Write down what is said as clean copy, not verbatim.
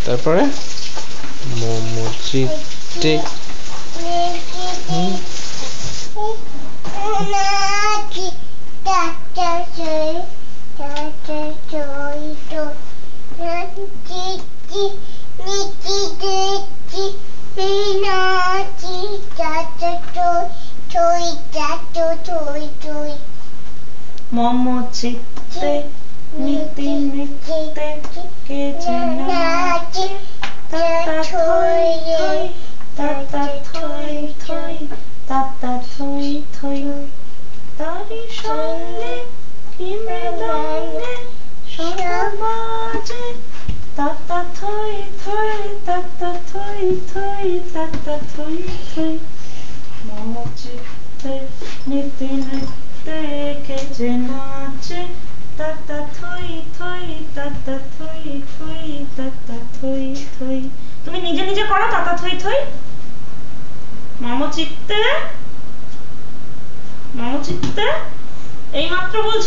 তারপরে মোমোচিতে মোমোচিতে নিতে নিতে কে যেন নাচে তাতা থই থই তাতা থই থই তাতা থই থই তারি সঙ্গে কি মৃদঙ্গে শত বাজে তাতা থই থই তাতা থই থই তাতা থই থই মোমোচিতে নিতে নিতে কে যেন নাচে তাতা থই থই তাতা থই থই তাতা থই থই। তুমি নিজে নিজে করো তাতা থই থই। মোমোচিতে এই মাত্র বলছি।